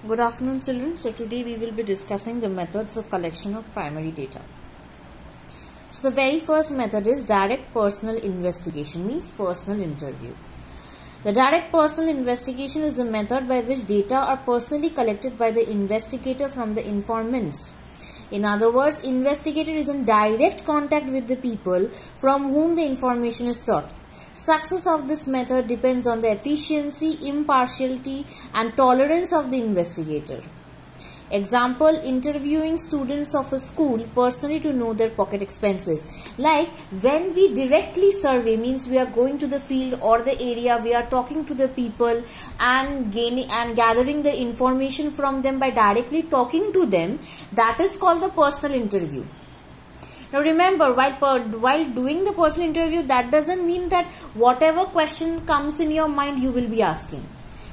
Good afternoon, children. So today we will be discussing the methods of collection of primary data. So the very first method is direct personal investigation, means personal interview. The direct personal investigation is the method by which data are personally collected by the investigator from the informants. In other words, investigator is in direct contact with the people from whom the information is sought. Success of this method depends on the efficiency, impartiality and tolerance of the investigator. Example, interviewing students of a school personally to know their pocket expenses. Like when we directly survey, means we are going to the field or the area, we are talking to the people and gathering the information from them by directly talking to them. That is called the personal interview. Now remember, while doing the personal interview, that doesn't mean that whatever question comes in your mind you will be asking.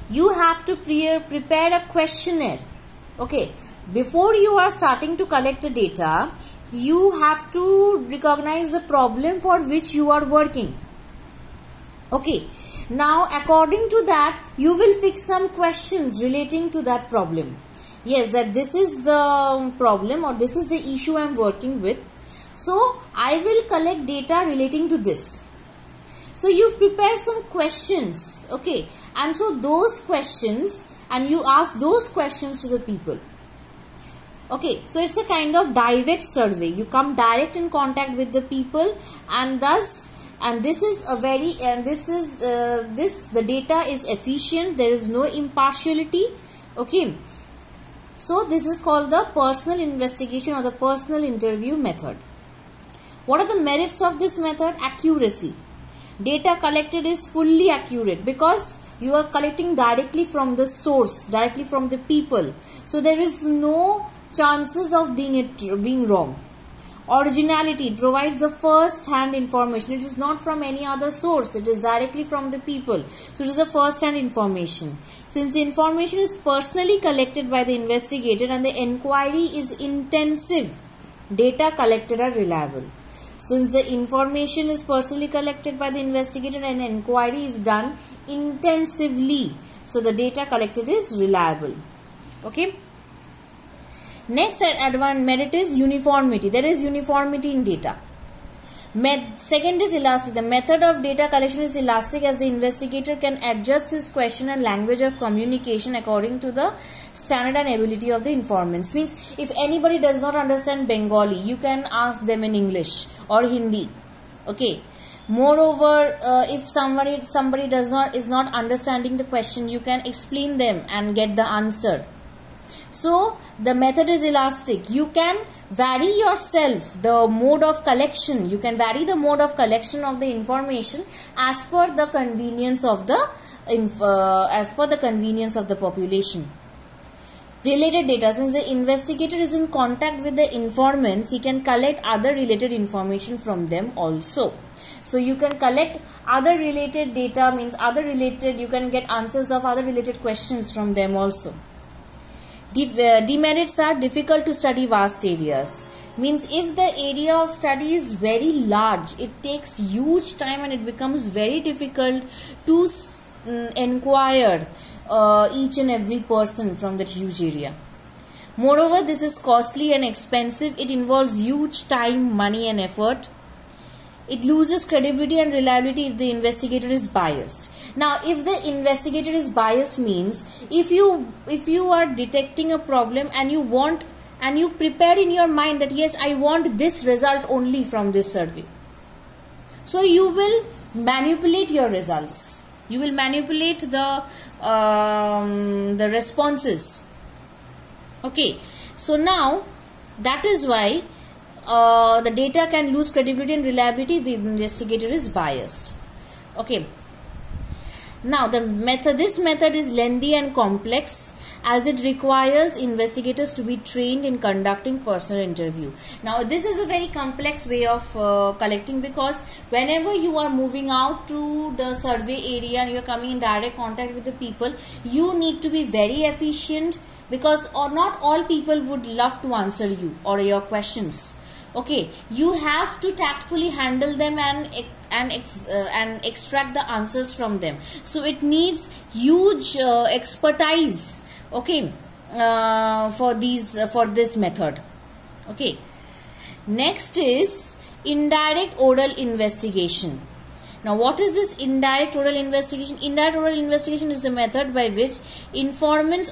You have to prepare a questionnaire. Okay, before you are starting to collect the data, you have to recognize the problem for which you are working. Okay, now according to that, you will fix some questions relating to that problem. Yes, that this is the problem or this is the issue I am working with. So I will collect data relating to this. So you've prepared some questions, okay, and so those questions, and you ask those questions to the people. Okay, so it's a kind of direct survey. You come direct in contact with the people, and thus, and this is a very, and this is the data is efficient. There is no impartiality. Okay, so this is called the personal investigation or the personal interview method. What are the merits of this method? Accuracy. Data collected is fully accurate because you are collecting directly from the source, directly from the people. So there is no chances of being wrong. Originality, it provides the first-hand information. It is not from any other source. It is directly from the people. So it is a first-hand information. Since the information is personally collected by the investigator and the inquiry is intensive, data collected are reliable. Since the information is personally collected by the investigator and inquiry is done intensively, so the data collected is reliable. Okay. Next merit is uniformity. There is uniformity in data. Second is elastic. The method of data collection is elastic as the investigator can adjust his question and language of communication according to the standard and ability of the informants. Means if anybody does not understand Bengali, you can ask them in English or Hindi. Okay. Moreover, if somebody is not understanding the question, you can explain them and get the answer. So the method is elastic. You can vary yourself the mode of collection. You can vary the mode of collection of the information as per the convenience of the population. Related data. Since the investigator is in contact with the informants, he can collect other related information from them also. So you can collect other related data, means other related, you can get answers of other related questions from them also. Demerits are difficult to study vast areas. Means if the area of study is very large, it takes huge time and it becomes very difficult to inquire each and every person from that huge area. Moreover, this is costly and expensive. It involves huge time, money and effort. It loses credibility and reliability if the investigator is biased. Now, if the investigator is biased means if you are detecting a problem and you prepare in your mind that yes, I want this result only from this survey. So you will manipulate your results. You will manipulate the responses. Okay. So now that is why the data can lose credibility and reliability if the investigator is biased. Okay. Now this method is lengthy and complex as it requires investigators to be trained in conducting personal interview. Now this is a very complex way of collecting, because whenever you are moving out to the survey area and you are coming in direct contact with the people, you need to be very efficient, because not all people would love to answer you or your questions. Okay, you have to tactfully handle them and extract the answers from them. So it needs huge expertise. Okay, for this method. Okay. Next is indirect oral investigation. Now, what is this indirect oral investigation? Indirect oral investigation is the method by which informants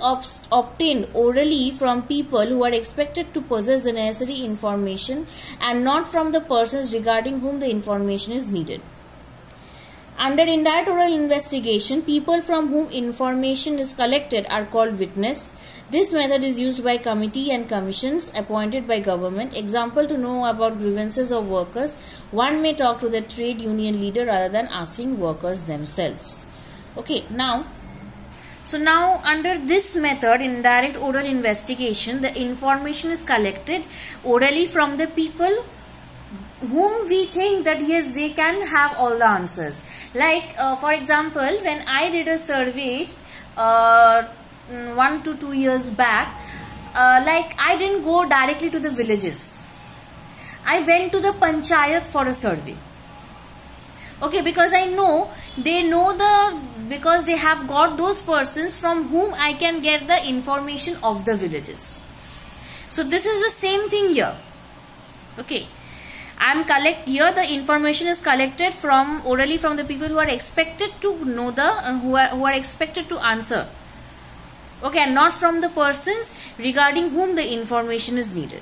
obtained orally from people who are expected to possess the necessary information and not from the persons regarding whom the information is needed. Under indirect oral investigation, people from whom information is collected are called witness. This method is used by committee and commissions appointed by government. Example, to know about grievances of workers, one may talk to the trade union leader rather than asking workers themselves. Okay, now under this method, indirect oral investigation, the information is collected orally from the people whom we think that yes, they can have all the answers. Like for example, when I did a survey 1 to 2 years back, like I didn't go directly to the villages. I went to the panchayat for a survey. Okay, because I know because they have got those persons from whom I can get the information of the villages. So this is the same thing here. Okay. Here the information is collected orally from the people who are expected to know who are expected to answer. Okay, and not from the persons regarding whom the information is needed.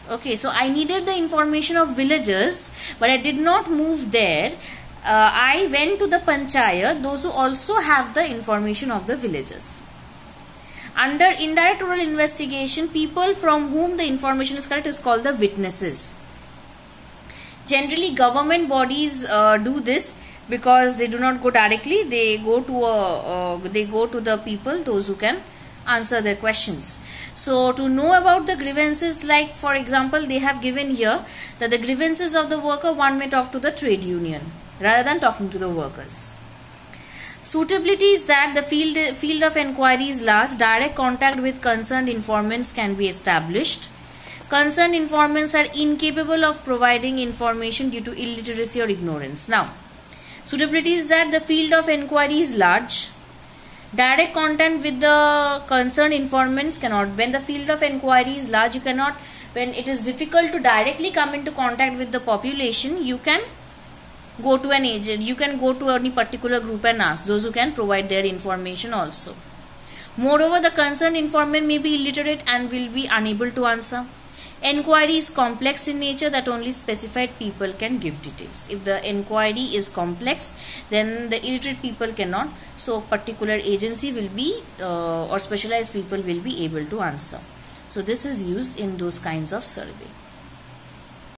Okay, so I needed the information of villagers, but I did not move there. I went to the panchayat, those who also have the information of the villagers. Under indirect oral investigation, people from whom the information is collected is called the witnesses. Generally, government bodies do this because they do not go directly. They go to the people, those who can answer their questions. So, to know about the grievances, like for example, they have given here that the grievances of the worker, one may talk to the trade union rather than talking to the workers. Suitability is that the field of inquiry is large. Direct contact with concerned informants can be established. Concerned informants are incapable of providing information due to illiteracy or ignorance. Now, suitability is that the field of inquiry is large. Direct contact with the concerned informants cannot. When the field of inquiry is large, you cannot. When it is difficult to directly come into contact with the population, you can go to an agent. You can go to any particular group and ask those who can provide their information also. Moreover, the concerned informant may be illiterate and will be unable to answer. Enquiry is complex in nature that only specified people can give details. If the enquiry is complex, then the illiterate people cannot. So, particular agency will be or specialized people will be able to answer. So, this is used in those kinds of survey.